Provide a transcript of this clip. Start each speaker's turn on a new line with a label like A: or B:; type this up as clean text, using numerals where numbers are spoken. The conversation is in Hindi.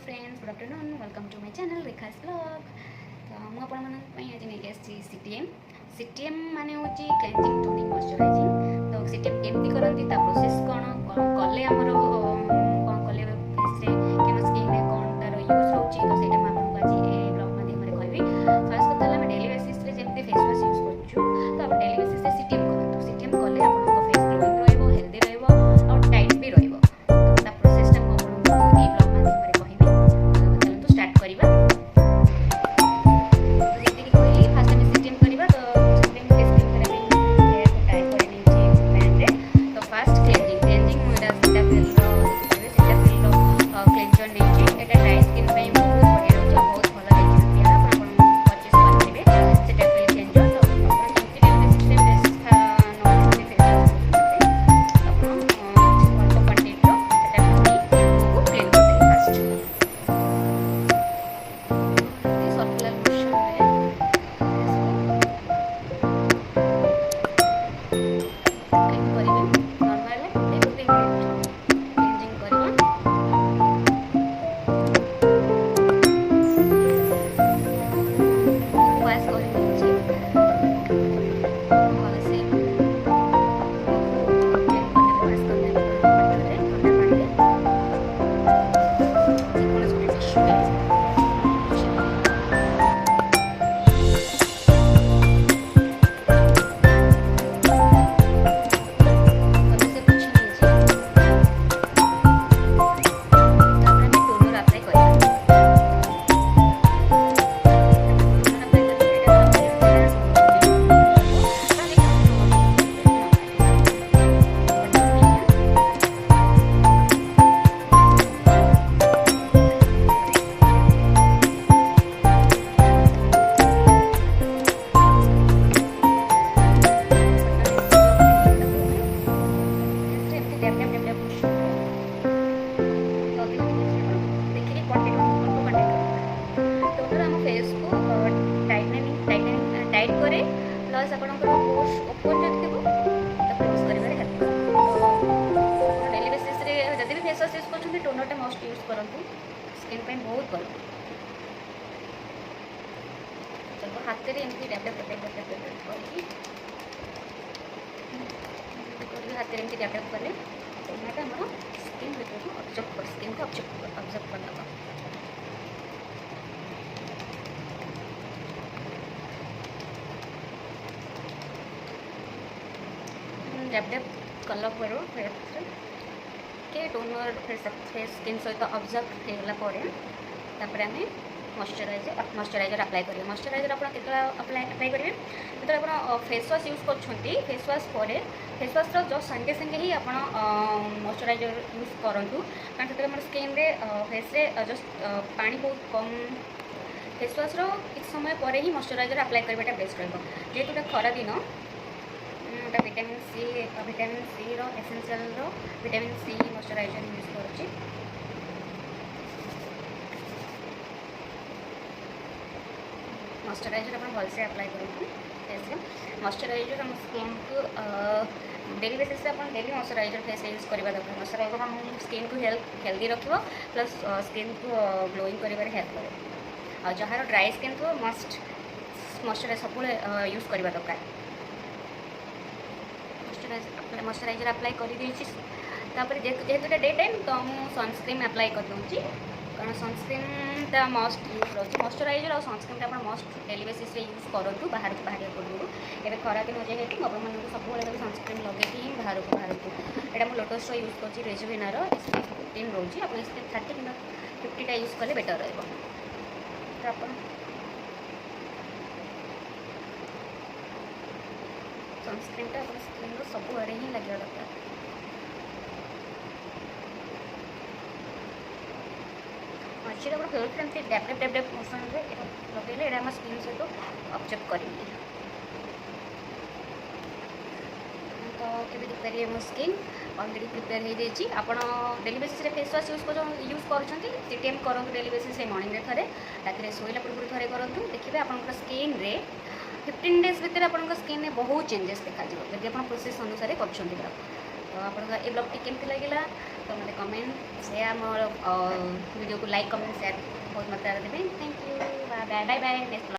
A: Friends good afternoon welcome to my channel Rekha's blog. तो मुझे आज नहीं सीटीएम माने हूँ क्लेंजिंग टोनिंग मॉइस्चराइजिंग। तो सीटीएम केमती करती प्रोसेस कौन कले आमर कौन कले फेस केन स्किन में कौन तार यूज रोचे तो सही आपको आज ये ब्लॉग माध्यम कहबी। फर्स्ट कथा है डेली बेसिस जमी फेस वाश यूज कर तो आप डेली बेसिस सीटीएम करूँ। सीटीएम कले आप फेस ग्लोइंग हेल्दी और टाइट भी रही। टाइट करे प्लस आपंकर पोर्स ओपन जब थो क्लोज कर हेल्प कर। डेली बेसिस जब भी फेस वाश यूज कर टोनर मस्ट यूज करूँ स्किन पे बहुत भल। चलो हाथ में एमती टैप टैप टैप टैप कर हाथ में एमती टैप टैप कले टोनर आम स्किन भर ऑब्जर्व स्किन को ऑब्जर्व कर दबा। डैप डैप कला पर के टोनर फेस स्किन सहित ऑब्जर्व होगापर आम मॉइस्चराइजर अप्लाई करेंगे। मॉइस्चराइजर आप अप्लाई करेंगे जो आप फेस वाश यूज कर फेस वाश पर फेस वाश जस्ट संगे संगे ही आप मॉइस्चराइजर यूज करूँ कारण से स्किन रे फेस रे जस्ट पानी बहुत कम फेस वाश किस समय पर ही मॉइस्चराइजर अप्लाई करवाटा बेस्ट रहा। खरा दिन विटामिन सी रो essential vitamin C moisturiser use करुच्ची। मॉइस्चराइजर आप भलसे अप्लाई करूँ फेस मॉइस्चराइजर हम स्किन को डेली बेसिस आप डेली मॉइस्चराइजर फेस यूज करवा दरकार। मॉइस्चराइजर हम स्किन को हेल्दी रख प्लस स्किन को ग्लोइंग कर हेल्प करे। जार ड्राई स्किन तो मस्ट मॉइस्चराइजर सब यूज करवा दरकार। मॉइस्चराइजर अप्लाई कर जेहेतु डे टाइम तो मुझे सनस्क्रीन अप्लाई कर दूँगी कारण सनस्क्रीनटा मस्ट यूज रही। मॉइस्चराइजर और सनस्क्रीन आप मस्ट डेली बेसिस यूज करूँ बाहर को बाहर पूर्व एवं खरा दिन जेहेतु आप सब सनस्क्रीन लगे ही बाहर को यहाँ मुझे लोटस यूज कर रेजुविनार SPF 15 रोचे आप SPF 30 कि 50टा यूज कले बेटर रहा। सनस्क्रीनटा आप स्किन सब आड़े ही लगे दरकार। मझे आप फेस एमती डैप डैप डैप डैप मोशन लगे ये स्किन सहित ऑब्जर्व करेंगे तो ये देखिए मो स्किन ऑलरेडी प्रिपेयर हो जाइए। आप daily basis face wash use कर सीटीएम करूँ डेली बेसिस मॉर्निंग थे राति शोला पूर्व थे करूँ देखिए आप स्किन रे 15 डेज भितर आप स्किन में बहुत चेंजेस देखा जब आप प्रोसेस अनुसार कर। तो आपण ए ब्लॉगटी केमती लगिला तो मते कमेंट सेयार मोर वीडियो को लाइक कमेंट शेयर बहुत मात्रा देबे। Thank you, bye bye bye bye next